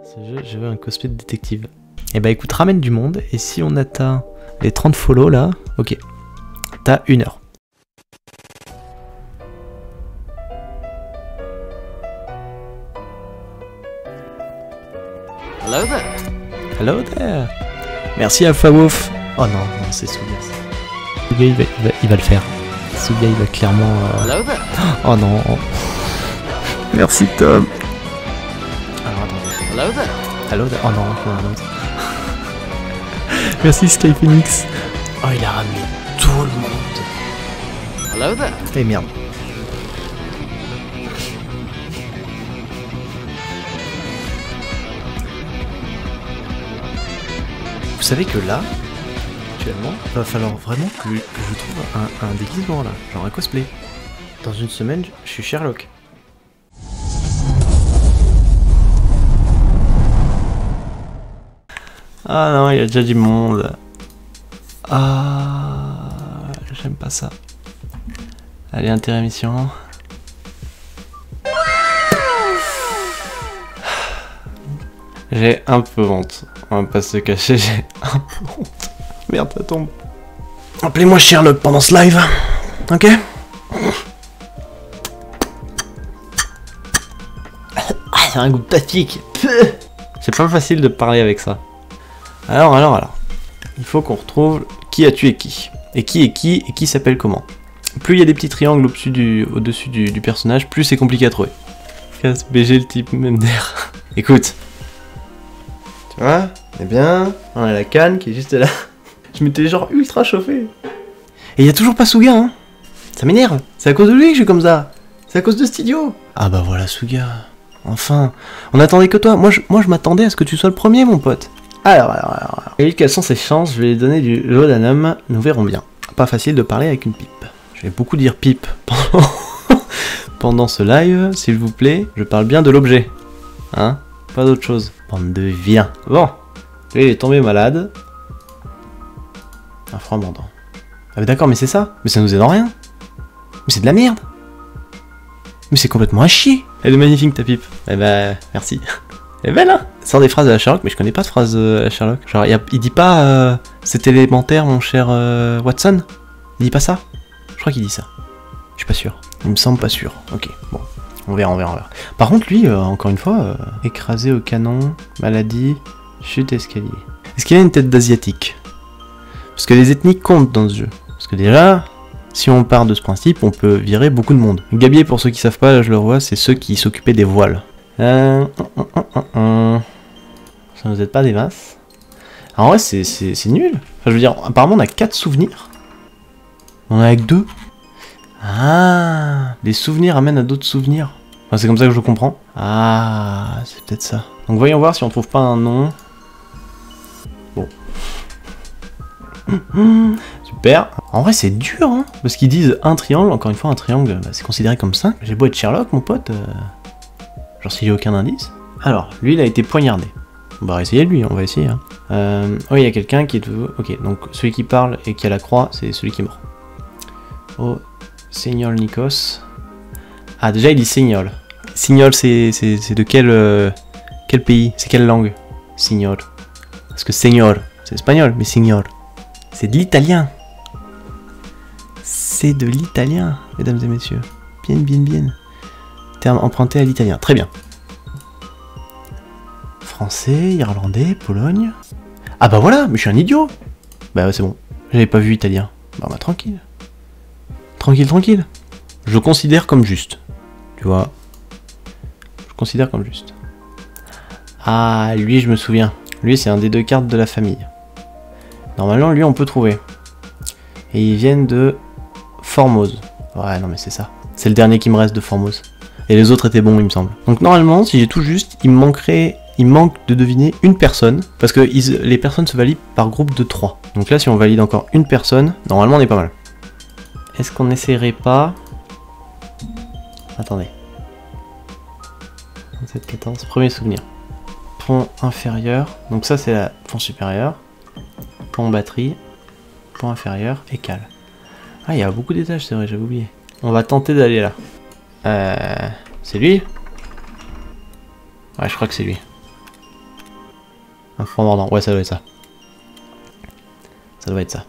Ce jeu, je veux un cosplay de détective. Et bah écoute, ramène du monde, et si on atteint les 30 follow là, ok, t'as 1 heure. Hello there. Hello there. Merci Alpha Wolf. Oh non, non c'est Suga. Suga il va le faire. Suga il va clairement... Hello there. Oh non. Merci Tom. Alors attendez. Hello there. Hello there. Oh non, il y en a un autre. Merci Sky Phoenix. Oh il a ramené tout le monde. Hello there. Eh merde. Vous savez que là, actuellement, il va falloir vraiment que je trouve un déguisement là, genre un cosplay. Dans une semaine, je suis Sherlock. Ah non, il y a déjà du monde. Ah, j'aime pas ça. Allez, intermission. J'ai un peu honte. On va pas se cacher, j'ai un peu honte. Merde, ça tombe. Appelez-moi Sherlock pendant ce live. Ok? Ah, c'est un goût patique. C'est pas facile de parler avec ça. Alors. Il faut qu'on retrouve qui a tué qui. Et qui est qui, et qui s'appelle comment. Plus il y a des petits triangles au-dessus du personnage, plus c'est compliqué à trouver. Casse BG le type même d'air. Écoute. Tu vois, eh bien, on a la canne qui est juste là. Je m'étais genre ultra chauffé. Et il y a toujours pas Suga, hein. Ça m'énerve. C'est à cause de lui que je suis comme ça. C'est à cause de cet idiot. Ah bah voilà Suga. Enfin, on attendait que toi. Moi je m'attendais à ce que tu sois le premier, mon pote. Alors. Et quelles sont ses chances? Je vais lui donner du laudanum. Nous verrons bien. Pas facile de parler avec une pipe. Je vais beaucoup dire pipe pendant ce live, s'il vous plaît. Je parle bien de l'objet. Hein? Pas d'autre chose. Bande de viens. Bon. Lui, il est tombé malade. Un franc bandant. Ah mais d'accord, mais c'est ça. Mais ça nous aide en rien. Mais c'est de la merde. Mais c'est complètement à chier. Elle est magnifique ta pipe. Eh ben, merci. Elle est belle, hein. Sort des phrases de la Sherlock, mais je connais pas de phrases de la Sherlock. Genre, il dit pas c'est élémentaire, mon cher Watson. Il dit pas ça. Je crois qu'il dit ça. Je suis pas sûr. Il me semble pas sûr. Ok, bon. On verra. Par contre, lui, encore une fois, écrasé au canon, maladie, chute escalier. Est-ce qu'il a une tête d'asiatique? Parce que les ethnies comptent dans ce jeu. Parce que déjà, si on part de ce principe, on peut virer beaucoup de monde. Gabier, pour ceux qui savent pas, là je le revois, c'est ceux qui s'occupaient des voiles. Ça nous aide pas des masses. En vrai, c'est nul. Enfin, je veux dire, apparemment, on a 4 souvenirs. On en a avec 2. Ah, les souvenirs amènent à d'autres souvenirs. Enfin, c'est comme ça que je comprends. Ah, c'est peut-être ça. Donc voyons voir si on trouve pas un nom. Bon. Super. En vrai, c'est dur, hein. Parce qu'ils disent un triangle. Encore une fois, un triangle, bah, c'est considéré comme 5. J'ai beau être Sherlock, mon pote. Genre si j'ai aucun indice. Alors, lui, il a été poignardé. On va essayer lui, on va essayer. Hein. Oh, il y a quelqu'un qui est... Ok, donc celui qui parle et qui a la croix, c'est celui qui est mort. Oh, Seigneur Nikos. Ah, déjà, il dit Seigneur. Signol, c'est de quel pays? C'est quelle langue? Signor. Parce que Seigneur, c'est espagnol, mais Signor, c'est de l'italien. C'est de l'italien, mesdames et messieurs. Bien. Terme emprunté à l'italien. Très bien. Français, irlandais, Pologne. Ah bah voilà, mais je suis un idiot. Bah ouais, c'est bon. J'avais pas vu italien. Bah tranquille. Tranquille. Je considère comme juste. Tu vois. Je considère comme juste. Ah, lui, je me souviens. Lui, c'est un des 2 cartes de la famille. Normalement, lui, on peut trouver. Et ils viennent de Formose. Ouais, non mais c'est ça. C'est le dernier qui me reste de Formose. Et les autres étaient bons, il me semble. Donc normalement, si j'ai tout juste, il manque de deviner une personne. Parce que les personnes se valident par groupe de 3. Donc là, si on valide encore une personne, normalement on est pas mal. Est-ce qu'on n'essaierait pas... Attendez. 27, 14, premier souvenir. Pont inférieur. Donc ça c'est la pont supérieur. Pont batterie. Pont inférieur et cale. Ah, il y a beaucoup d'étages, c'est vrai, j'avais oublié. On va tenter d'aller là. C'est lui? Ouais, je crois que c'est lui. Un froid mordant. Ouais, ça doit être ça. Ça doit être ça.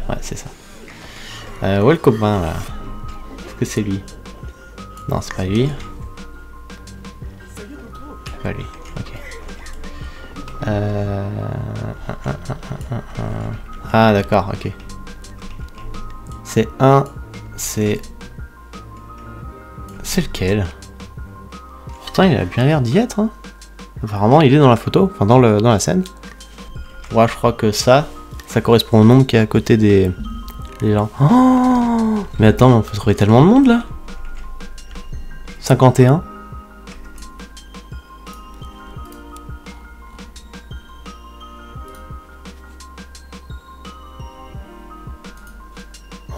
Ouais, c'est ça. Où est le copain là? Est-ce que c'est lui? Non, c'est pas lui. C'est pas lui. Ok. Ah, d'accord, ok. C'est un. C'est lequel? Pourtant, il a bien l'air d'y être. Hein. Apparemment, il est dans la photo, enfin dans la scène. Ouais, je crois que ça correspond au nombre qui est à côté des gens. Oh, mais attends, on peut trouver tellement de monde là. 51.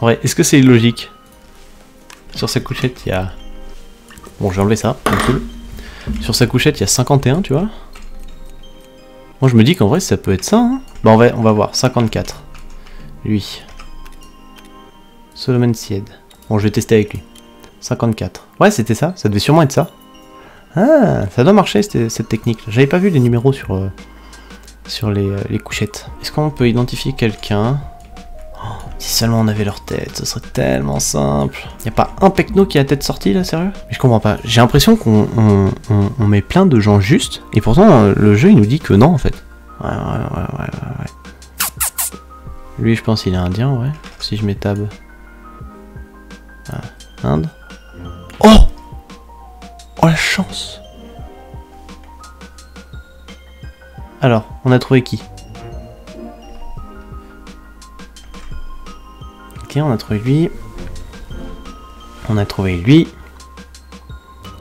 Ouais, est-ce que c'est illogique? Sur sa couchette, il y a... Bon, j'ai enlevé ça, ça me saoule. Sur sa couchette, il y a 51, tu vois. Moi, je me dis qu'en vrai, ça peut être ça. Hein. Bah, on va voir. 54. Lui. Solomon Sied. Bon, je vais tester avec lui. 54. Ouais, c'était ça. Ça devait sûrement être ça. Ah, ça doit marcher, cette technique. J'avais pas vu les numéros sur les couchettes. Est-ce qu'on peut identifier quelqu'un? Si seulement on avait leur tête, ce serait tellement simple. Y a pas un pecno qui a la tête sortie là, sérieux? Mais je comprends pas. J'ai l'impression qu'on met plein de gens justes, et pourtant le jeu il nous dit que non en fait. Ouais. Lui je pense qu'il est indien, ouais. Si je mets tab. Ah, Inde. Oh! Oh la chance! Alors, on a trouvé qui? On a trouvé lui. On a trouvé lui.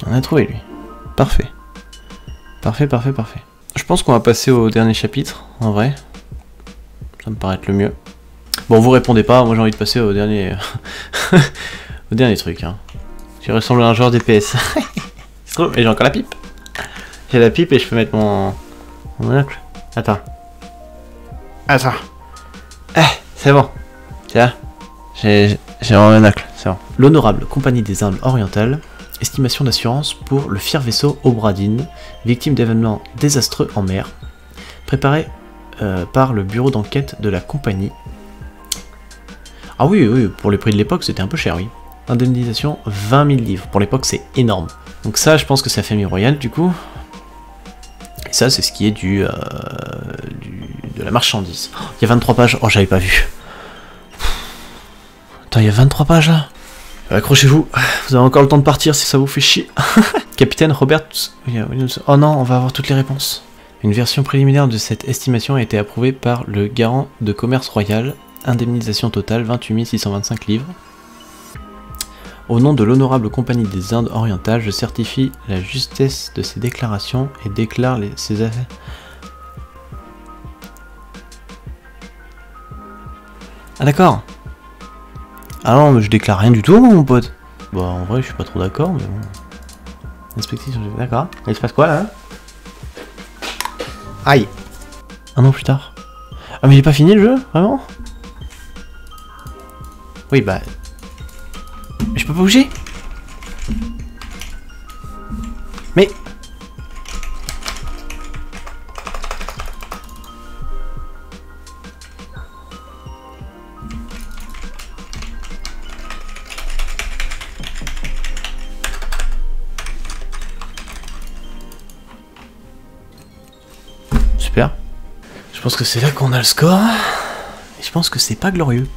On a trouvé lui. Parfait. Parfait. Je pense qu'on va passer au dernier chapitre, en vrai. Ça me paraît être le mieux. Bon, vous répondez pas, moi j'ai envie de passer au dernier... au dernier truc. Hein. Je ressemble à un joueur DPS. Et j'ai encore la pipe. J'ai la pipe et je peux mettre mon monocle. Attends. C'est bon. Tiens. J'ai un monocle, c'est bon. L'honorable Compagnie des Indes orientales, estimation d'assurance pour le fier vaisseau Obradine, victime d'événements désastreux en mer, préparé par le bureau d'enquête de la compagnie. Ah oui, pour les prix de l'époque, c'était un peu cher, oui. Indemnisation 20 000 livres, pour l'époque c'est énorme. Donc ça, je pense que c'est la famille royale, du coup. Et ça, c'est ce qui est de la marchandise. Oh, il y a 23 pages, oh j'avais pas vu. Il y a 23 pages là. Accrochez-vous, vous avez encore le temps de partir si ça vous fait chier. Capitaine Robert... Oh non, on va avoir toutes les réponses. Une version préliminaire de cette estimation a été approuvée par le garant de commerce royal. Indemnisation totale 28 625 livres. Au nom de l'honorable Compagnie des Indes orientales, je certifie la justesse de ces déclarations et déclare ces affaires... Ah d'accord. Ah non, mais je déclare rien du tout, mon pote. Bah, en vrai, je suis pas trop d'accord, mais bon. Inspecter sur le... D'accord. Il se passe quoi, là? Aïe. Un an plus tard. Ah, mais j'ai pas fini le jeu? Vraiment? Oui, bah... Mais je peux pas bouger? Mais... Super. Je pense que c'est là qu'on a le score. Et je pense que c'est pas glorieux.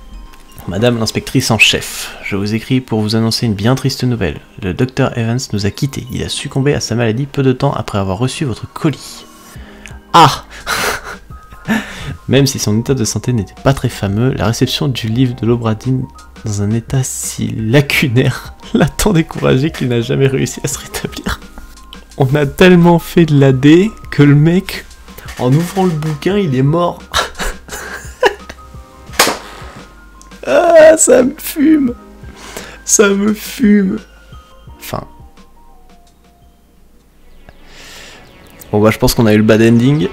Madame l'inspectrice en chef, je vous écris pour vous annoncer une bien triste nouvelle. Le docteur Evans nous a quittés. Il a succombé à sa maladie peu de temps après avoir reçu votre colis. Ah! Même si son état de santé n'était pas très fameux, la réception du livre de l'Obradine dans un état si lacunaire l'a tant découragé qu'il n'a jamais réussi à se rétablir. On a tellement fait de l'AD que le mec, en ouvrant le bouquin, il est mort. Ah, ça me fume. Ça me fume. Enfin. Bon bah je pense qu'on a eu le bad ending.